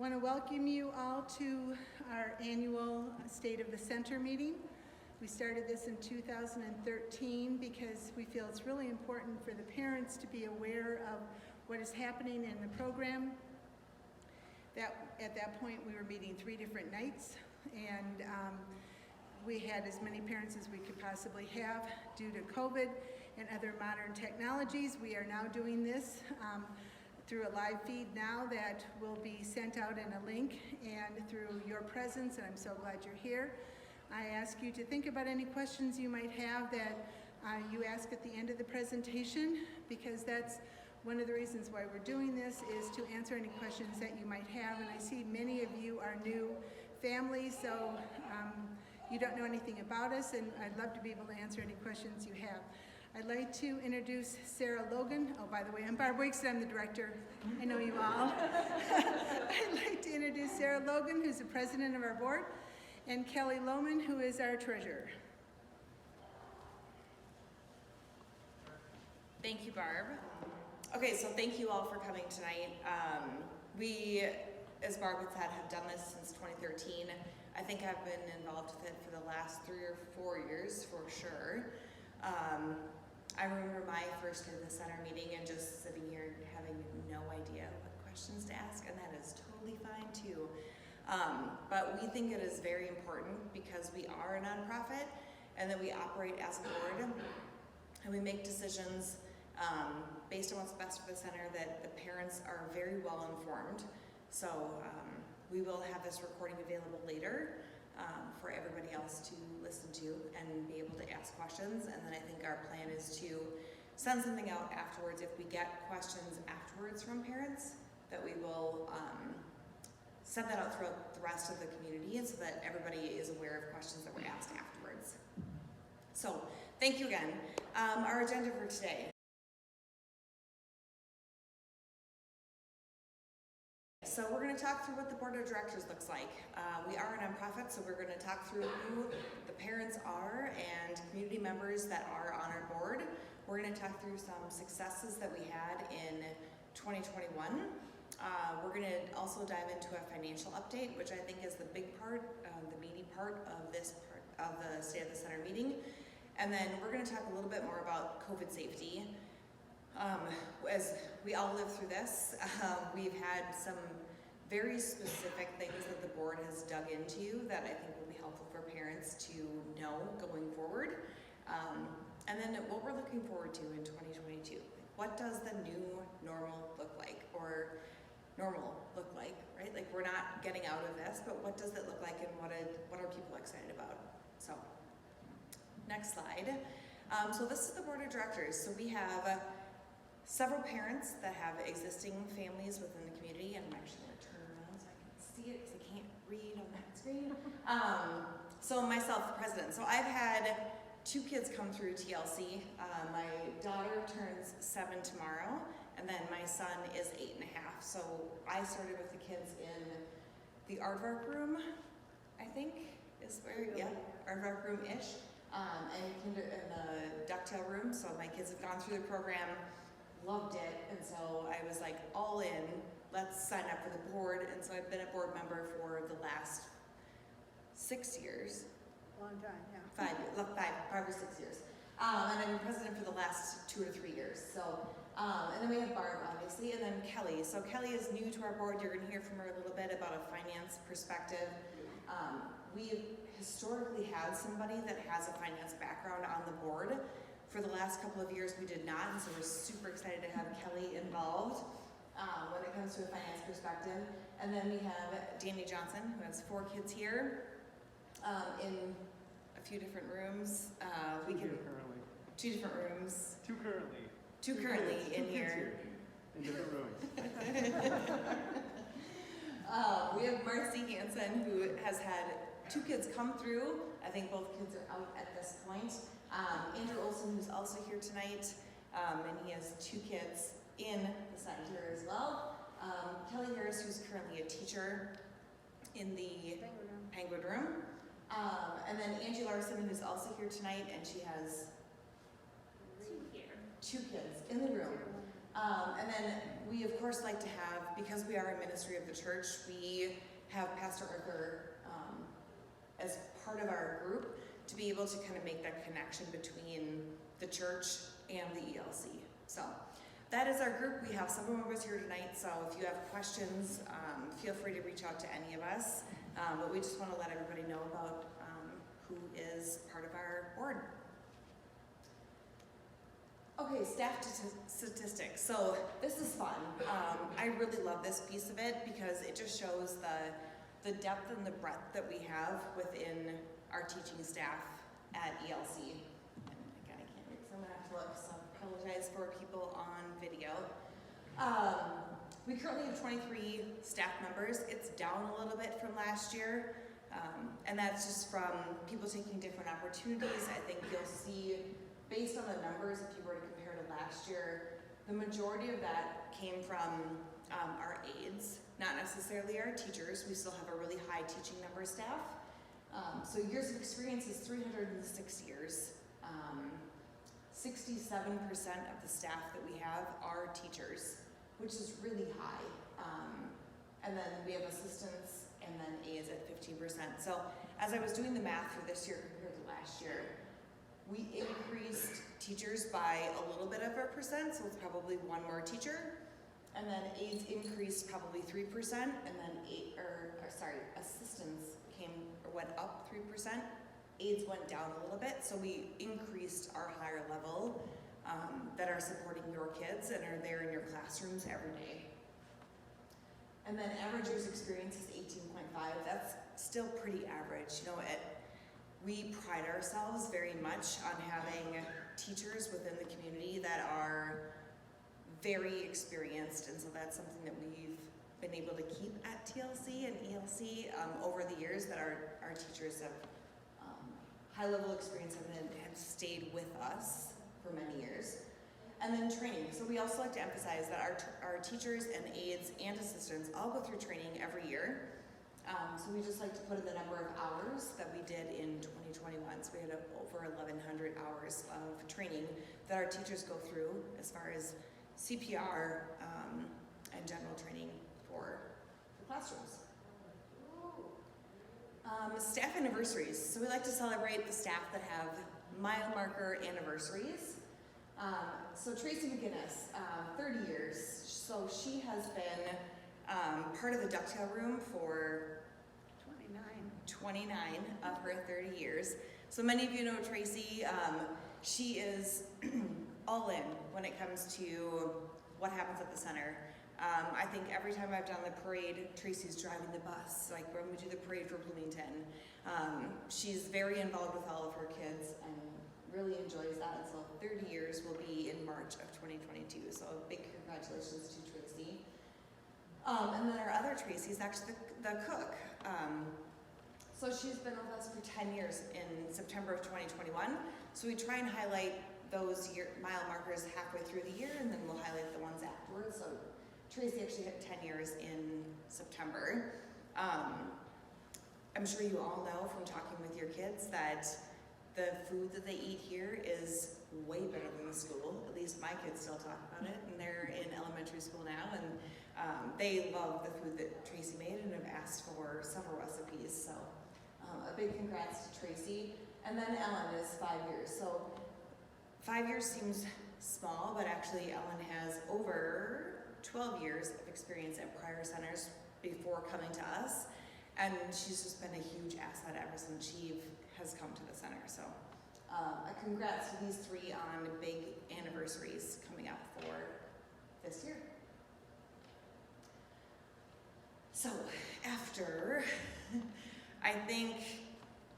want to welcome you all to our annual State of the Center meeting. We started this in 2013 because we feel it's really important for the parents to be aware of what is happening in the program. At that point, we were meeting 3 different nights, and we had as many parents as we could possibly have due to COVID and other modern technologies. We are now doing this through a live feed now that will be sent out in a link and through your presence, and I'm so glad you're here. I ask you to think about any questions you might have that you ask at the end of the presentation, because that's one of the reasons why we're doing this, is to answer any questions that you might have. And I see many of you are new families, so you don't know anything about us, and I'd love to be able to answer any questions you have. I'd like to introduce Sarah Logan. Oh, by the way, I'm Barb Wakes, I'm the director. I know you all. I'd like to introduce Sarah Logan, who's the president of our board, and Kelly Lohman, who is our treasurer. Thank you, Barb. Okay, so thank you all for coming tonight. We, as Barb had said, have done this since 2013. I think I've been involved with it for the last 3 or 4 years for sure. I remember my first year at the center meeting and just sitting here having no idea what questions to ask, and that is totally fine too. But we think it is very important because we are a nonprofit and that we operate as a board and we make decisions based on what's best for the center, that the parents are very well informed. So we will have this recording available later for everybody else to listen to and be able to ask questions. And then I think our plan is to send something out afterwards if we get questions afterwards from parents, that we will send that out throughout the rest of the community, and so that everybody is aware of questions that were asked afterwards. So thank you again. Our agenda for today. So we're going to talk through what the board of directors looks like. We are a nonprofit, so we're going to talk through who the parents are and community members that are on our board. We're going to talk through some successes that we had in 2021. We're going to also dive into a financial update, which I think is the big part, the meaty part of this part of the State of the Center meeting. And then we're going to talk a little bit more about COVID safety. As we all live through this, we've had some very specific things that the board has dug into that I think will be helpful for parents to know going forward. And then what we're looking forward to in 2022. What does the new normal look like, or normal look like, right? Like, we're not getting out of this, but what does it look like, and what are people excited about? So, next slide. So this is the board of directors. So we have several parents that have existing families within the community, and I'm actually going to turn around so I can see it because I can't read on that screen. So myself, the president. So I've had 2 kids come through TLC. My daughter turns 7 tomorrow, and then my son is 8.5. So I started with the kids in the aardvark room, I think is where, yeah, aardvark room-ish, and in the ducktail room. So my kids have gone through the program, loved it, and so I was like, all in, let's sign up for the board. And so I've been a board member for the last 6 years. Long time, yeah. 5 or 6 years. And I've been president for the last 2 or 3 years. So, and then we have Barb, obviously, and then Kelly. So Kelly is new to our board. You're going to hear from her a little bit about a finance perspective. We've historically had somebody that has a finance background on the board. For the last couple of years, we did not, and so we're super excited to have Kelly involved when it comes to a finance perspective. And then we have Danny Johnson, who has 4 kids here in a few different rooms. Two different rooms. Two currently in here. In different rooms. We have Marcy Hansen, who has had 2 kids come through. I think both kids are out at this point. Andrew Olson, who's also here tonight, and he has 2 kids in the center as well. Kelly Harris, who's currently a teacher in the Penguin Room. And then Angie Larson, who's also here tonight, and she has 2 kids in the room. And then we of course like to have, because we are a ministry of the church, we have Pastor Arthur as part of our group to be able to kind of make that connection between the church and the ELC. So that is our group. We have several members here tonight, so if you have questions, feel free to reach out to any of us. But we just want to let everybody know about who is part of our board. Okay, staff statistics. So this is fun. I really love this piece of it because it just shows the depth and the breadth that we have within our teaching staff at ELC. And again, I can't read, so I'm gonna have to look, so I apologize for people on video. We currently have 23 staff members. It's down a little bit from last year. And that's just from people taking different opportunities. I think you'll see, based on the numbers, if you were to compare to last year, the majority of that came from our aides, not necessarily our teachers. We still have a really high teaching number of staff. So years of experience is 306 years. 67% of the staff that we have are teachers, which is really high. And then we have assistants and then aides at 15%. So as I was doing the math for this year compared to last year, we increased teachers by a little bit of a percent, so it's probably one more teacher. And then aides increased probably 3%, and then assistants went up 3%. Aides went down a little bit, so we increased our higher level that are supporting your kids and are there in your classrooms every day. And then average years experience is 18.5. That's still pretty average. You know, we pride ourselves very much on having teachers within the community that are very experienced, and so that's something that we've been able to keep at TLC and ELC over the years, that our teachers have high level experience and have stayed with us for many years. And then training. So we also like to emphasize that our teachers and aides and assistants all go through training every year. So we just like to put in the number of hours that we did in 2021. So we had over 1,100 hours of training that our teachers go through as far as CPR and general training for the classrooms. Staff anniversaries. So we like to celebrate the staff that have mile marker anniversaries. So Tracy McGinnis, 30 years. So she has been part of the ducktail room for 29 of her 30 years. So many of you know Tracy. She is all in when it comes to what happens at the center. I think every time I've done the parade, Tracy's driving the bus, like when we do the parade for Bloomington. She's very involved with all of her kids and really enjoys that. So 30 years will be in March of 2022. So big congratulations to Tracy. And then our other Tracy is actually the cook. So she's been with us for 10 years in September of 2021. So we try and highlight those mile markers halfway through the year, and then we'll highlight the ones afterwards. So Tracy actually hit 10 years in September. I'm sure you all know from talking with your kids that the food that they eat here is way better than the school. At least my kids still talk about it, and they're in elementary school now, and they love the food that Tracy made and have asked for several recipes. So a big congrats to Tracy. And then Ellen is 5 years. So 5 years seems small, but actually Ellen has over 12 years of experience at prior centers before coming to us. And she's just been a huge asset ever since she has come to the center. So a congrats to these three on big anniversaries coming up for this year. So after, I think,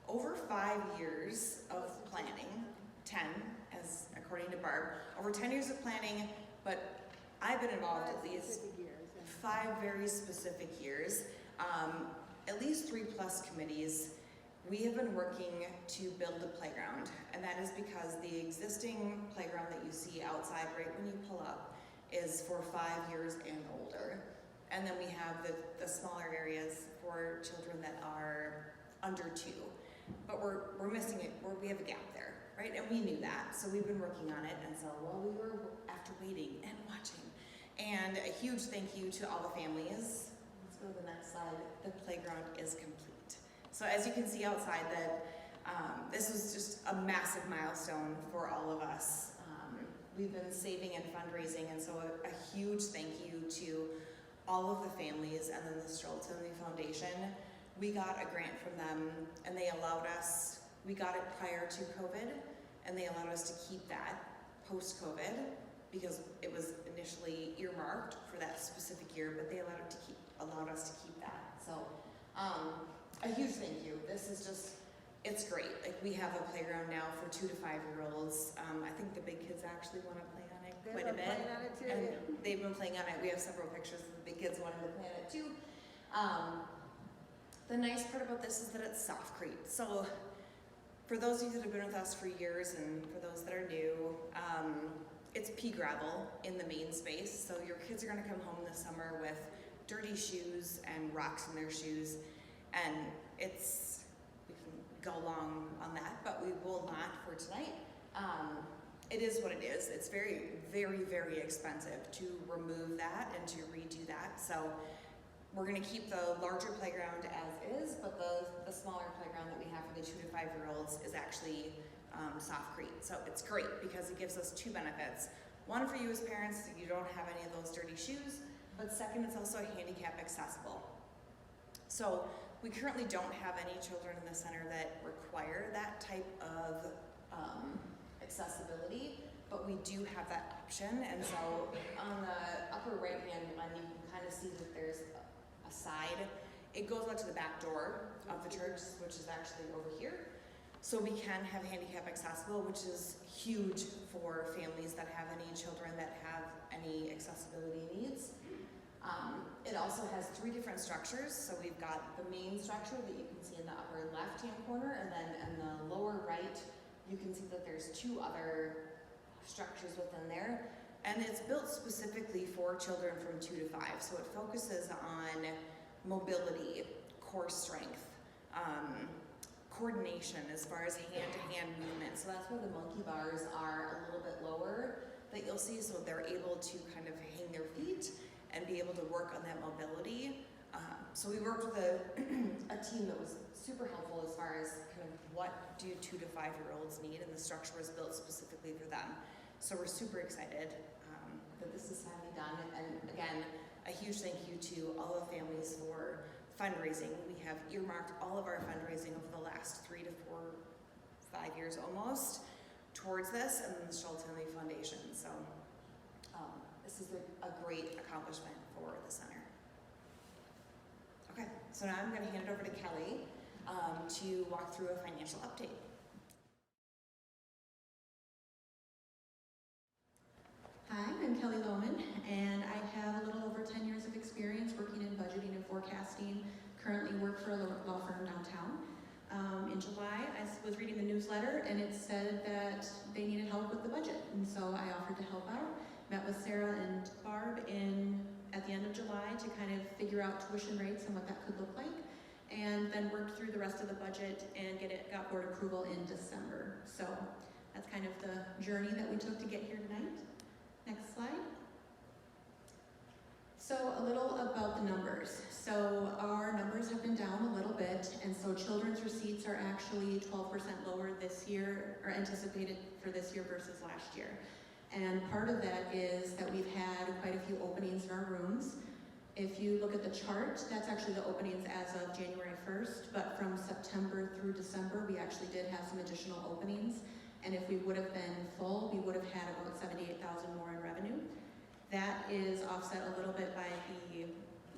over 5 years of planning, 10 as according to Barb, over 10 years of planning, but I've been involved at least 5 very specific years, at least 3+ committees. We have been working to build a playground, and that is because the existing playground that you see outside right when you pull up is for 5 years and older. And then we have the smaller areas for children that are under 2. But we're missing it, we have a gap there. right? And we knew that, so we've been working on it. And so while we were after waiting and watching, and a huge thank you to all the families. Let's go to the next slide. The playground is complete. So as you can see outside, that this was just a massive milestone for all of us. We've been saving and fundraising, and so a huge thank you to all of the families and then the Streltz-Tinley Foundation. We got a grant from them, and they allowed us, we got it prior to COVID, and they allowed us to keep that post-COVID because it was initially earmarked for that specific year, but they allowed us to keep that. So a huge thank you. This is just, it's great. Like, we have a playground now for 2 to 5-year-olds. I think the big kids actually want to play on it quite a bit. They've been playing on it too. And they've been playing on it. We have several pictures of the big kids wanting to play on it too. The nice part about this is that it's softcrete. So for those of you that have been with us for years, and for those that are new, it's pea gravel in the main space. So your kids are going to come home this summer with dirty shoes and rocks in their shoes, and we can go long on that, but we will not for tonight. It is what it is. It's very, very, very expensive to remove that and to redo that. So we're going to keep the larger playground as is, but the smaller playground that we have for the 2 to 5-year-olds is actually softcrete. So it's great because it gives us 2 benefits. One, for you as parents, you don't have any of those dirty shoes, but second, it's also handicap accessible. So we currently don't have any children in the center that require that type of accessibility, but we do have that option. And so on the upper right hand one, you can kind of see that there's a side. It goes out to the back door of the church, which is actually over here. So we can have handicap accessible, which is huge for families that have any children that have any accessibility needs. It also has 3 different structures. So we've got the main structure that you can see in the upper left-hand corner, and then in the lower right, you can see that there's 2 other structures within there. And it's built specifically for children from 2 to 5. So it focuses on mobility, core strength, coordination as far as hand-to-hand movement. So that's where the monkey bars are a little bit lower that you'll see, so they're able to kind of hang their feet and be able to work on that mobility. So we worked with a team that was super helpful as far as kind of what do 2 to 5-year-olds need, and the structure was built specifically for them. So we're super excited that this is finally done. And again, a huge thank you to all the families for fundraising. We have earmarked all of our fundraising over the last 3 to 4, 5 years almost towards this, and then the Streltz-Tinley Foundation. So this is a great accomplishment for the center. Okay, so now I'm going to hand it over to Kelly to walk through a financial update. Hi, I'm Kelly Lohman, and I have a little over 10 years of experience working in budgeting and forecasting. Currently work for a law firm downtown. In July, I was reading the newsletter, and it said that they needed help with the budget, and so I offered to help out. Met with Sarah and Barb at the end of July to kind of figure out tuition rates and what that could look like, and then worked through the rest of the budget and got board approval in December. So that's kind of the journey that we took to get here tonight. Next slide. So a little about the numbers. So our numbers have been down a little bit, and so children's receipts are actually 12% lower this year, or anticipated for this year versus last year. And part of that is that we've had quite a few openings in our rooms. If you look at the chart, that's actually the openings as of January 1st, but from September through December, we actually did have some additional openings. And if we would have been full, we would have had about $78,000 more in revenue. That is offset a little bit by the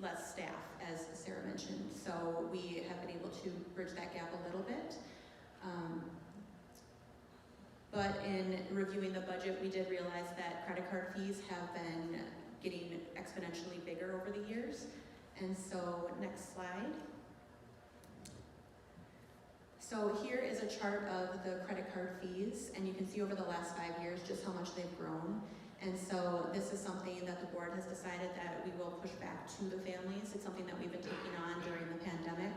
less staff, as Sarah mentioned. So we have been able to bridge that gap a little bit. But in reviewing the budget, we did realize that credit card fees have been getting exponentially bigger over the years. And so, next slide. So here is a chart of the credit card fees, and you can see over the last 5 years just how much they've grown. And so this is something that the board has decided that we will push back to the families. It's something that we've been taking on during the pandemic,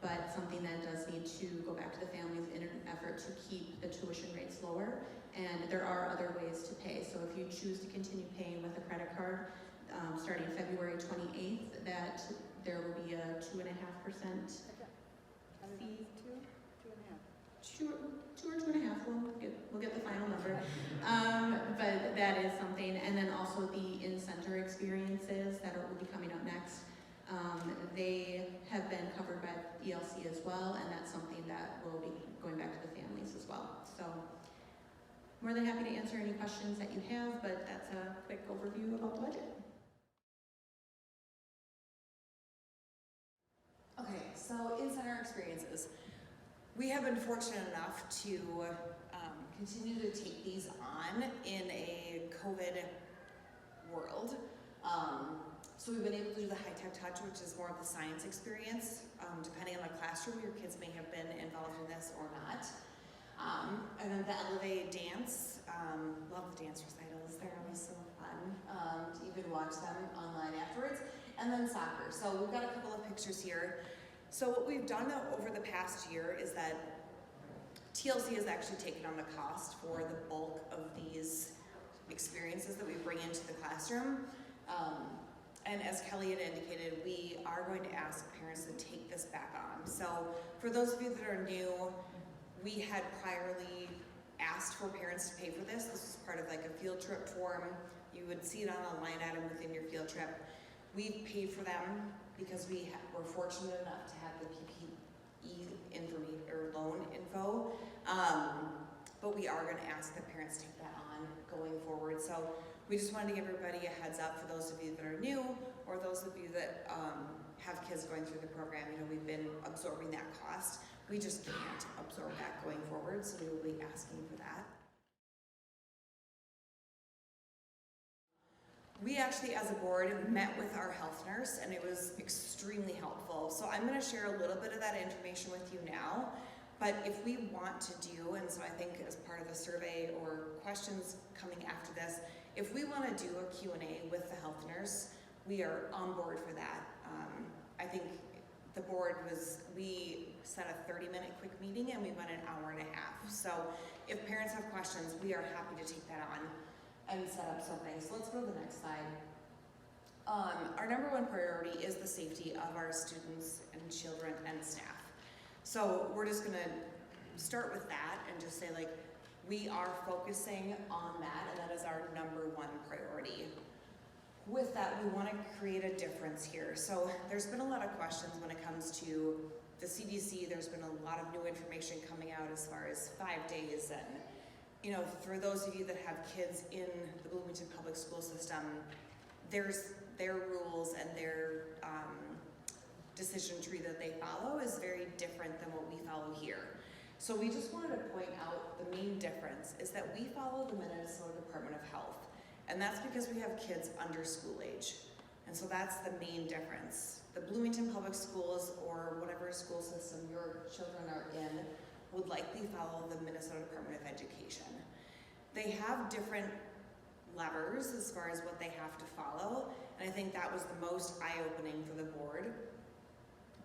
but something that does need to go back to the families in an effort to keep the tuition rates lower. And there are other ways to pay. So if you choose to continue paying with a credit card, starting February 28th, that there will be a 2.5% fee. Two or 2.5. We'll get the final number. But that is something. And then also the in-center experiences that will be coming up next. They have been covered by ELC as well, and that's something that will be going back to the families as well. So more than happy to answer any questions that you have, but that's a quick overview about the budget. Okay, so in-center experiences. We have been fortunate enough to continue to take these on in a COVID world. So we've been able to do the high-tech touch, which is more of the science experience. Depending on the classroom, your kids may have been involved in this or not. And then the Elevate dance, love the dance recitals, they're always so fun to even watch them online afterwards. And then soccer. So we've got a couple of pictures here. So what we've done over the past year is that TLC has actually taken on the cost for the bulk of these experiences that we bring into the classroom. And as Kelly had indicated, we are going to ask parents to take this back on. So for those of you that are new, we had priorly asked for parents to pay for this. This was part of like a field trip form. You would see it on a line item within your field trip. We've paid for them because we were fortunate enough to have the PPE information or loan info. But we are going to ask that parents take that on going forward. So we just wanted to give everybody a heads up for those of you that are new or those of you that have kids going through the program. You know, we've been absorbing that cost. We just can't absorb that going forward, so we will be asking for that. We actually, as a board, met with our health nurse, and it was extremely helpful. So I'm going to share a little bit of that information with you now. But if we want to do, and so I think as part of the survey or questions coming after this, if we want to do a Q&A with the health nurse, we are on board for that. I think the board we set a 30-minute quick meeting and we went an hour and a half. So if parents have questions, we are happy to take that on and set up something. So let's go to the next slide. Our number one priority is the safety of our students and children and staff. So we're just gonna start with that and just say like, we are focusing on that, and that is our number one priority. With that, we want to create a difference here. So there's been a lot of questions when it comes to the CDC. There's been a lot of new information coming out as far as 5 days, and you know, for those of you that have kids in the Bloomington public school system, there's their rules and their decision tree that they follow is very different than what we follow here. So we just wanted to point out the main difference is that we follow the Minnesota Department of Health, and that's because we have kids under school age. And so that's the main difference. The Bloomington Public Schools or whatever school system your children are in would likely follow the Minnesota Department of Education. They have different levers as far as what they have to follow, and I think that was the most eye-opening for the board,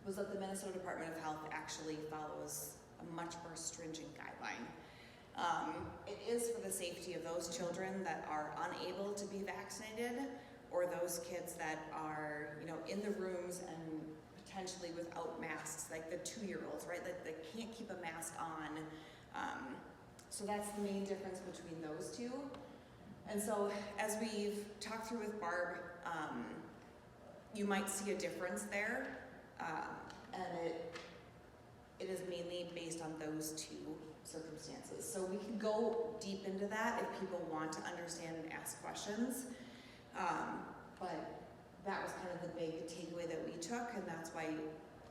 was that the Minnesota Department of Health actually follows a much more stringent guideline. It is for the safety of those children that are unable to be vaccinated, or those kids that are, you know, in the rooms and potentially without masks, like the 2-year-olds, right? Like they can't keep a mask on. So that's the main difference between those two. And so as we've talked through with Barb, you might see a difference there, and it is mainly based on those two circumstances. So we can go deep into that if people want to understand and ask questions. But that was kind of the big takeaway that we took, and that's why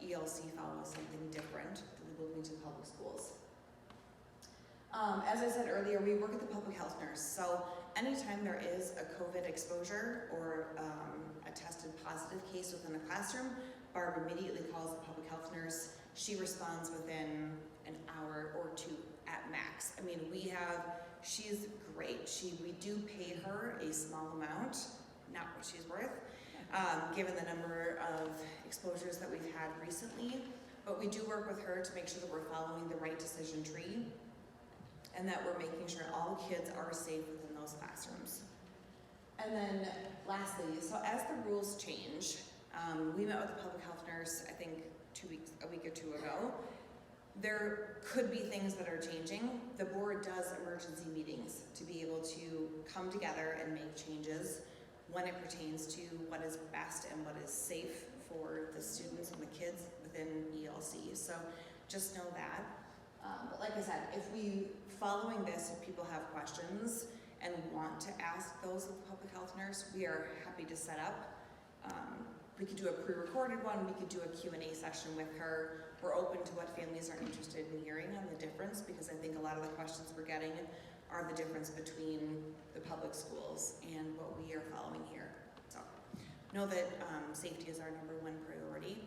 ELC follows something different than the Bloomington Public Schools. As I said earlier, we work at the public health nurse. So anytime there is a COVID exposure or a tested positive case within a classroom, Barb immediately calls the public health nurse. She responds within an hour or two at max. I mean, she's great. We do pay her a small amount, not what she's worth, given the number of exposures that we've had recently. But we do work with her to make sure that we're following the right decision tree and that we're making sure all kids are safe within those classrooms. And then lastly, so as the rules change, we met with the public health nurse, I think a week or two ago. There could be things that are changing. The board does emergency meetings to be able to come together and make changes when it pertains to what is best and what is safe for the students and the kids within ELC. So just know that. But like I said, if following this, if people have questions and want to ask those of the public health nurse, we are happy to set up. We could do a pre-recorded one, we could do a Q&A session with her. We're open to what families are interested in hearing on the difference, because I think a lot of the questions we're getting are the difference between the public schools and what we are following here. So know that safety is our #1 priority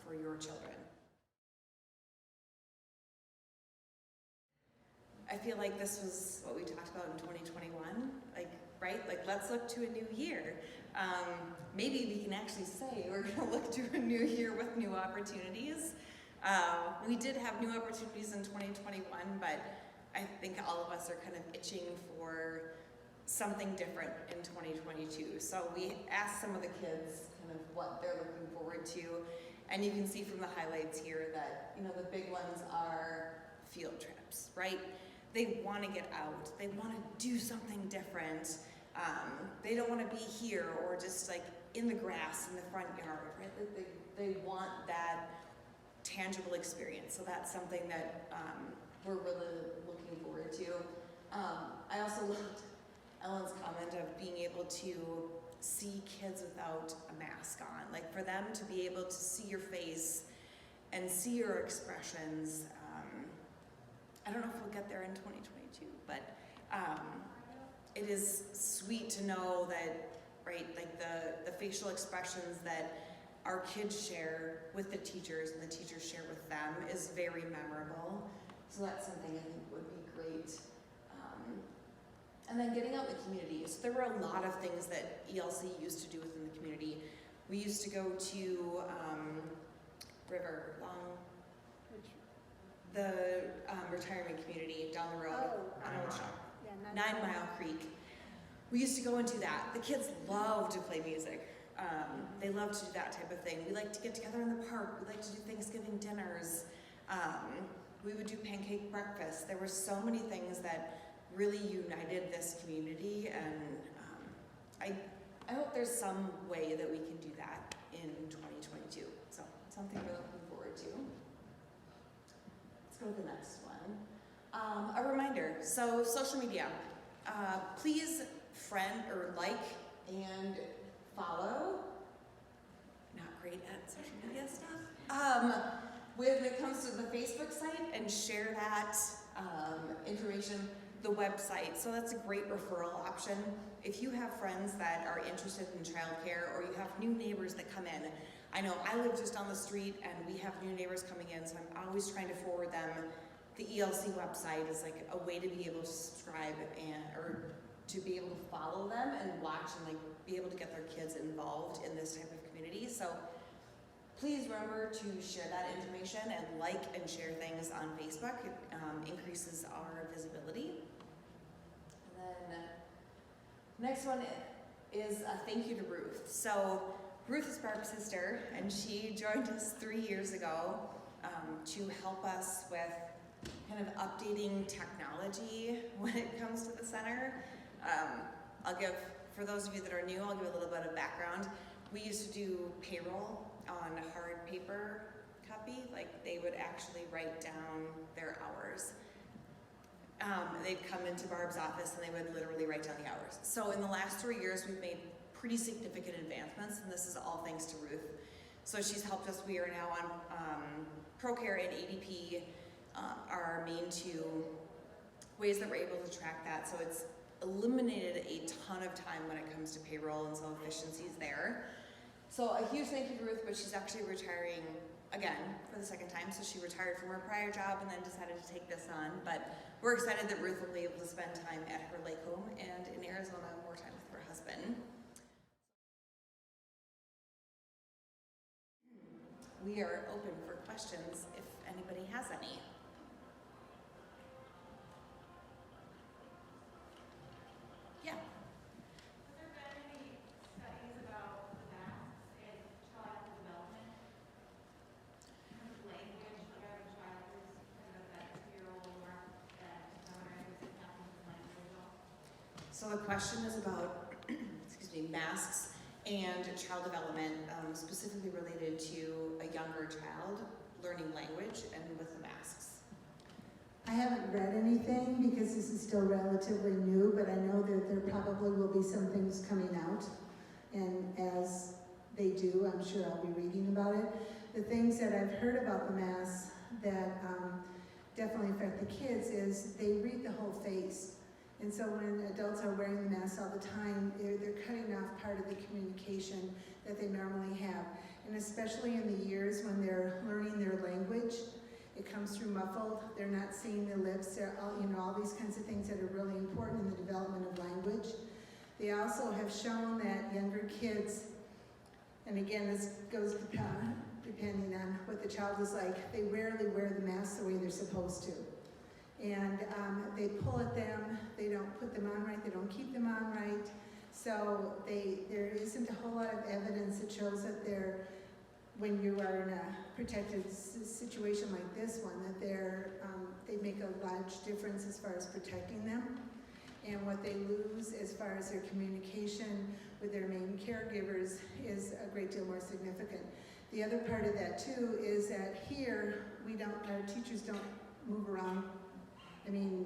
for your children. I feel like this was what we talked about in 2021, right? Let's look to a new year. Maybe we can actually say we're gonna look to a new year with new opportunities. We did have new opportunities in 2021, but I think all of us are kind of itching for something different in 2022. So we asked some of the kids kind of what they're looking forward to, and you can see from the highlights here that, the big ones are field trips, right? They want to get out. They want to do something different. They don't want to be here or just in the grass in the front yard, right? They want that tangible experience. So that's something that we're really looking forward to. I also loved Ellen's comment of being able to see kids without a mask on. For them to be able to see your face and see your expressions. I don't know if we'll get there in 2022, but it is sweet to know that, right, the facial expressions that our kids share with the teachers and the teachers share with them is very memorable. So that's something I think would be great. And then getting out in the community. So there were a lot of things that ELC used to do within the community. We used to go to the retirement community down the road on Old Shop. 9 Mile Creek. We used to go and do that. The kids love to play music. They love to do that type of thing. We like to get together in the park. We like to do Thanksgiving dinners. We would do pancake breakfast. There were so many things that really united this community, and I hope there's some way that we can do that in 2022. So something we're looking forward to. Let's go to the next one. A reminder, so social media. Please friend or like and follow. Not great at social media stuff. When it comes to the Facebook site, and share that information, the website. So that's a great referral option. If you have friends that are interested in childcare, or you have new neighbors that come in. I know I live just down the street and we have new neighbors coming in, so I'm always trying to forward them. The ELC website is a way to be able to subscribe or to be able to follow them and watch and be able to get their kids involved in this type of community. So please remember to share that information and like and share things on Facebook. It increases our visibility. And then next one is a thank you to Ruth. So Ruth is Barb's sister, and she joined us 3 years ago to help us with kind of updating technology when it comes to the center. For those of you that are new, I'll give a little bit of background. We used to do payroll on hard paper copy, they would actually write down their hours. They'd come into Barb's office and they would literally write down the hours. So in the last 3 years, we've made pretty significant advancements, and this is all thanks to Ruth. So she's helped us. We are now on ProCare and ADP, are our main two ways that we're able to track that. So it's eliminated a ton of time when it comes to payroll, and so efficiencies there. So a huge thank you to Ruth, but she's actually retiring again for the second time. So she retired from her prior job and then decided to take this on. But we're excited that Ruth will be able to spend time at her lake home and in Arizona, more time with her husband. We are open for questions. questions if anybody has any. Yeah. Have there been any studies about the masks and child development? Language, you have a child who's kind of that 2-year-old mark that memorizes and happens language all. So the question is about, excuse me, masks and child development, specifically related to a younger child learning language and with the masks. I haven't read anything because this is still relatively new, but I know that there probably will be some things coming out. And as they do, I'm sure I'll be reading about it. The things that I've heard about the masks that definitely affect the kids is they read the whole face. And so when adults are wearing the masks all the time, they're cutting off part of the communication that they normally have. And especially in the years when they're learning their language, it comes through muffled, they're not seeing the lips, they're all these kinds of things that are really important in the development of language. They also have shown that younger kids, and again this goes depending on what the child is like, they rarely wear the mask the way they're supposed to. And they pull at them, they don't put them on right, they don't keep them on right. So there isn't a whole lot of evidence that shows that when you are in a protected situation like this one, that they make a large difference as far as protecting them. And what they lose as far as their communication with their main caregivers is a great deal more significant. The other part of that too is that here, our teachers don't move around. I mean,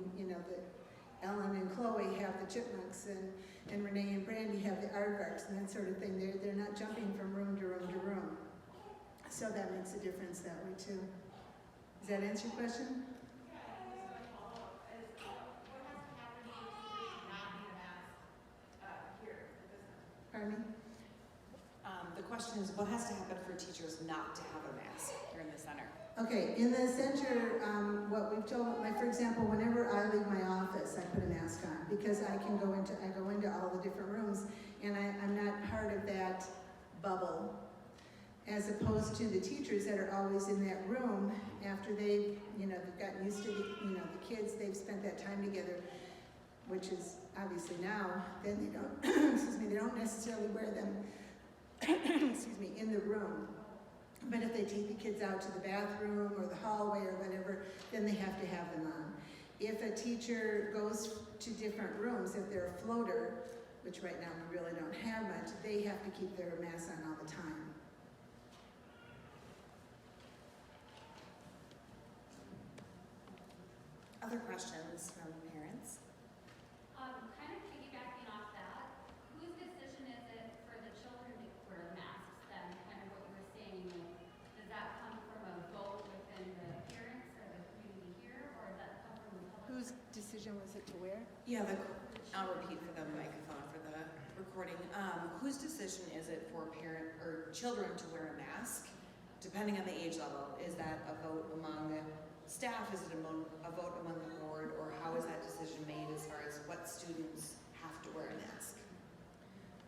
Ellen and Chloe have the chipmunks and Renee and Brandy have the aardvarks and that sort of thing. They're not jumping from room to room to room. So that makes a difference that way too. Does that answer your question? Pardon me? The question is, what has to happen for teachers not to have a mask here in the center? Okay, in the center, what we've told, like for example, whenever I leave my office, I put a mask on because I go into all the different rooms and I'm not part of that bubble, as opposed to the teachers that are always in that room after they've gotten used to the kids, they've spent that time together, which is obviously now, then they don't, excuse me, they don't necessarily wear them, excuse me, in the room. But if they take the kids out to the bathroom or the hallway or whatever, then they have to have them on. If a teacher goes to different rooms, if they're a floater, which right now we really don't have much, they have to keep their mask on all the time. Other questions from parents? Kind of piggybacking off that, whose decision is it for the children to wear masks then? Kind of what you were saying, does that come from a vote within the parents or the community here, or does that come from the public? Whose decision was it to wear? Yeah, I'll repeat for the microphone for the recording. Whose decision is it for parent or children to wear a mask, depending on the age level? Is that a vote among staff? Is it a vote among the board, or how is that decision made as far as what students have to wear a mask?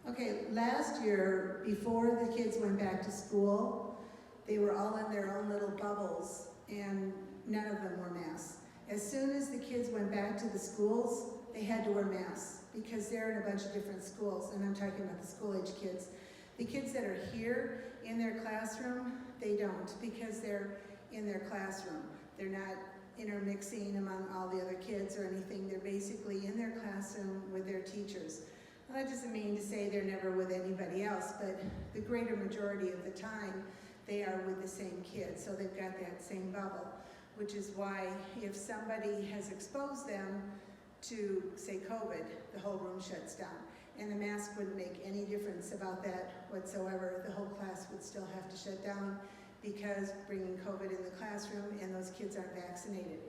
Okay, last year, before the kids went back to school, they were all in their own little bubbles, and none of them wore masks. As soon as the kids went back to the schools, they had to wear masks, because they're in a bunch of different schools, and I'm talking about the school-age kids. The kids that are here in their classroom, they don't, because they're in their classroom. They're not intermixing among all the other kids or anything. They're basically in their classroom with their teachers. Well, that doesn't mean to say they're never with anybody else, but the greater majority of the time, they are with the same kids, so they've got that same bubble, which is why if somebody has exposed them to, say, COVID, the whole room shuts down. And the mask wouldn't make any difference about that whatsoever. The whole class would still have to shut down because bringing COVID in the classroom and those kids aren't vaccinated.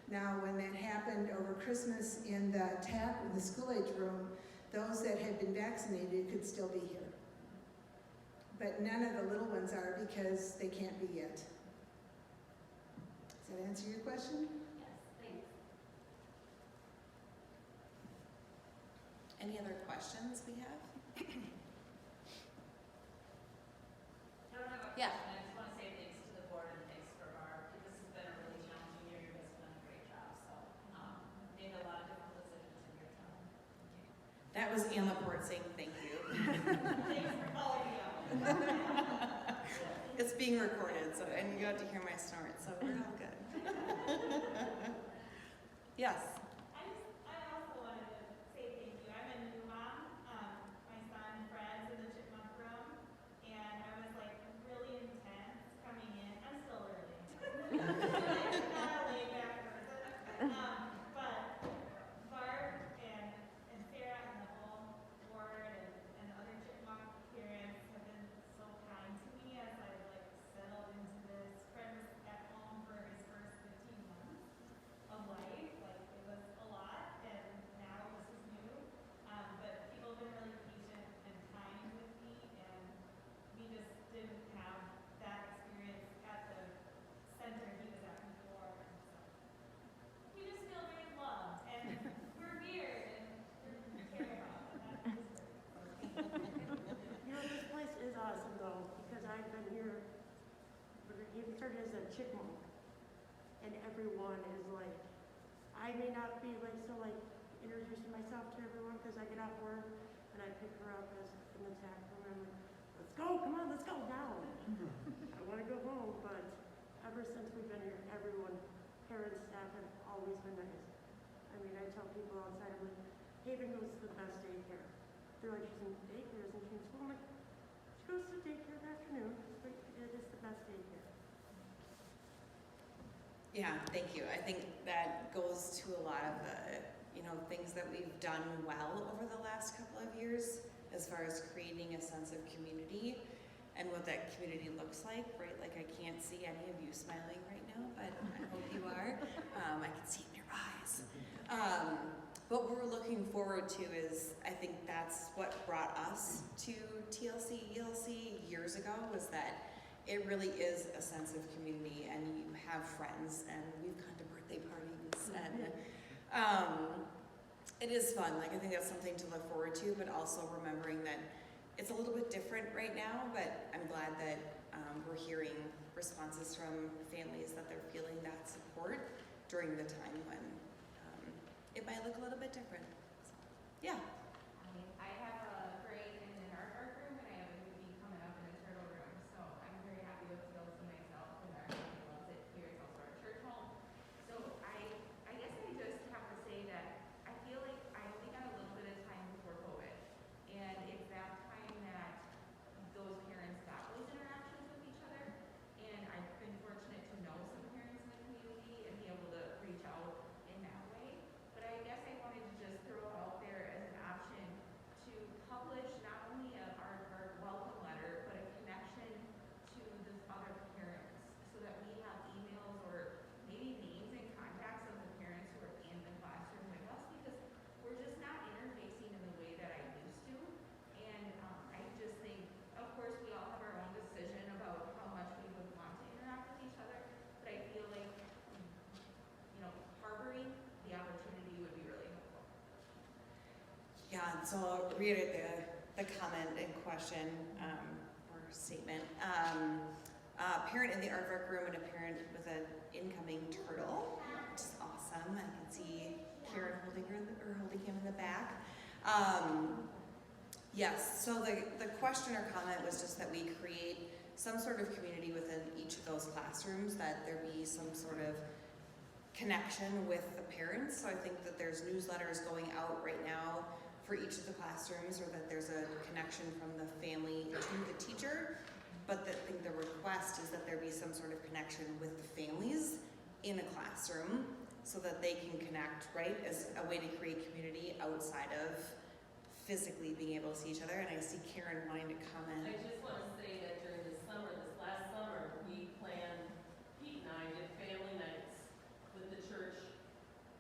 Now, when that happened over Christmas in the school-age room, those that had been vaccinated could still be here. But none of the little ones are because they can't be yet. Does that answer your question? Yes, thanks. Any other questions we have? I don't have a Yeah. question. I just want to say thanks to the board and thanks for That was Ann Laporte saying thank you. Thanks for calling me out. It's being recorded, so, and you got to hear my snort, so we're all good. Yes. I also wanted to say thank you. I'm a new mom. My son Fred's in the chipmunk room, and I was like really intense coming in. I'm still early. Not a laid back person. But Barb and Sarah and the whole board and other chipmunk parents have been so kind to me as I like settled into this. Fred was at home for his first 15 months of life. Like it was a lot, and now this is new. But people have been really patient and kind with me, and we just didn't have that experience at the center he was at before. So we just feel very loved, and we're weird, and we're cared about, and that is great. You know, this place is awesome though, because I've been here, it started as a chipmunk, and everyone is like, I may not be like, so like, introducing myself to everyone, because I get off work, and I pick her up as in the tack room, and I'm like, let's go, come on, let's go now. I want to go home, but ever since we've been here, everyone, parents, staff have always been nice. I mean, I tell people outside, I'm like, Haven goes to the best daycare. They're like, she's in daycare, isn't she in school? I'm like, she goes to daycare in the afternoon, but it is the best daycare. Yeah, thank you. I think that goes to a lot of the, things that we've done well over the last couple of years as far as creating a sense of community and what that community looks like, right? Like I can't see any of you smiling right now, but I hope you are. I can see it in your eyes. What we're looking forward to is, I think that's what brought us to TLC, ELC years ago, was that it really is a sense of community, and you have friends, and we've gone to birthday parties, and it is fun. Like I think that's something to look forward to, but also remembering that it's a little bit different right now, but I'm glad that we're hearing responses from families that they're feeling that support during the time when it might look a little bit different. So, yeah. I have a grade in an art room, and I have a newbie coming up in a turtle room. So I'm very happy with TLC myself, and our family loves it here. It's also our church home. So I guess I just have to say that I feel like I only got a little bit of time before COVID, and it's that time that those parents got those interactions with each other. And I've been fortunate to know some parents in the community and be able to reach out in that way. But I guess I wanted to just throw it out there as an option to publish not only our welcome letter, but a connection to the other parents, so that we have emails or maybe names and contacts of the parents who are in the classroom with us, because we're just not interfacing in the way that I used to. And I just think, of course, we all have our own decision about how much we would want to interact with each other, but I feel like, harboring the opportunity would be really helpful. Yeah, so I'll reiterate the comment and question or statement. Parent in the aardvark room and a parent with an incoming turtle, which is awesome. I can see Karen holding him in the back. Yes, so the question or comment was just that we create some sort of community within each of those classrooms, that there be some sort of connection with the parents. So I think that there's newsletters going out right now for each of the classrooms, or that there's a connection from the family to the teacher. But I think the request is that there be some sort of connection with the families in a classroom, so that they can connect, right, as a way to create community outside of physically being able to see each other. And I see Karen wanting to comment. I just want to say that during this last summer, we planned, Pete and I did family nights with the church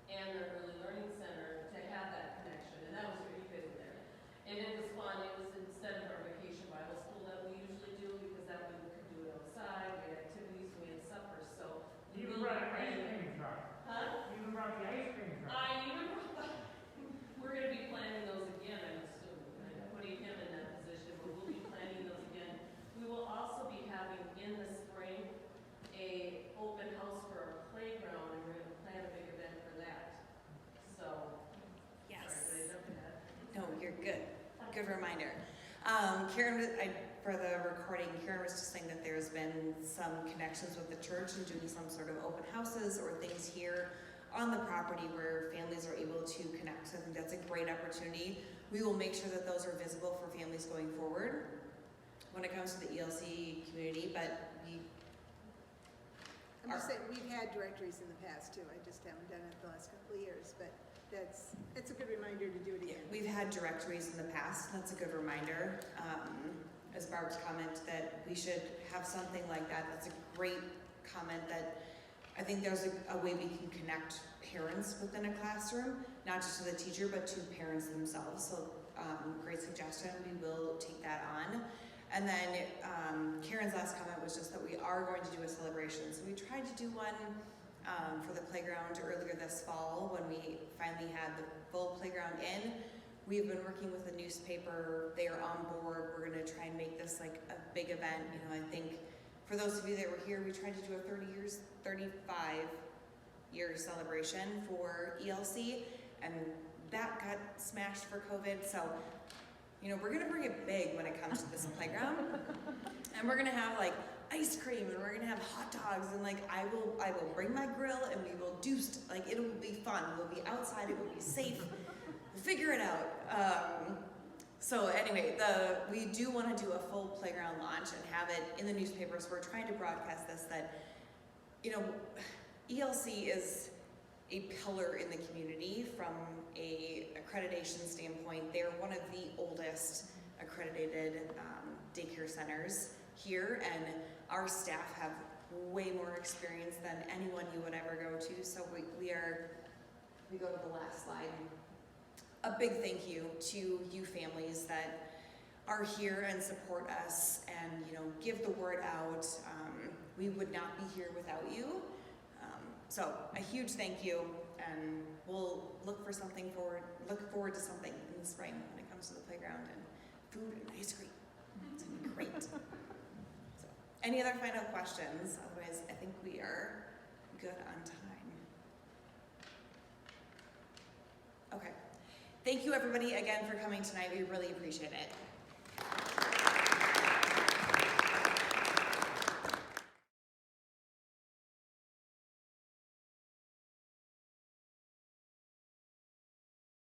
and the early learning center to have that connection, and that was pretty good in there. And it was fun. It was instead of our vacation Bible school that we usually do, because that way we could do it outside. We had activities, we had suppers. So You brought an ice cream truck. Huh? You brought the ice cream truck. We're going to be planning those again, I'm assuming. I'm putting him in that position, but we'll be planning those again. We will also be having in the spring a open house for our playground, and we're going to plan a big event for that. good reminder. Karen, for the recording, Karen was just saying that there's been some connections with the church and doing some sort of open houses or things here on the property where families are able to connect. So I think that's a great opportunity. We will make sure that those are visible for families going forward when it comes to the ELC community, but I'm just saying, we've had directories in the past too, I just haven't done it the last couple of years, but it's a good reminder to do it again. we've had directories in the past. That's a good reminder. As Barb's comment that we should have something like that. That's a great comment that I think there's a way we can connect parents within a classroom, not just to the teacher, but to parents themselves. So great suggestion. We will take that on. And then Karen's last comment was just that we are going to do a celebration. So we tried to do one for the playground earlier this fall when we finally had the full playground in. We've been working with the newspaper. They are on board. We're going to try and make this like a big event. You know, I think for those of you that were here, we tried to do a 35-year celebration for ELC, and that got smashed for COVID. So, you know, we're gonna bring it big when it comes to this playground, and we're gonna have like ice cream, and we're gonna have hot dogs, and like I will bring my grill, and we will do like it will be fun. We'll be outside. It will be safe. We'll figure it out. So anyway, we do want to do a full playground launch and have it in the newspapers. We're trying to broadcast this that, you know, ELC is a pillar in the community from a accreditation standpoint. They're one of the oldest accredited daycare centers here, and our staff have way more experience than anyone you would ever go to. So we go to the last slide. A big thank you to you families that are here and support us and, you know, give the word out. We would not be here without you. So a huge thank you, and we'll look forward to something in the spring when it comes to the playground and food and ice cream. It's gonna be great. So, any other final questions? Otherwise, I think we are good on time. Okay. Thank you everybody again for coming tonight. We really appreciate it.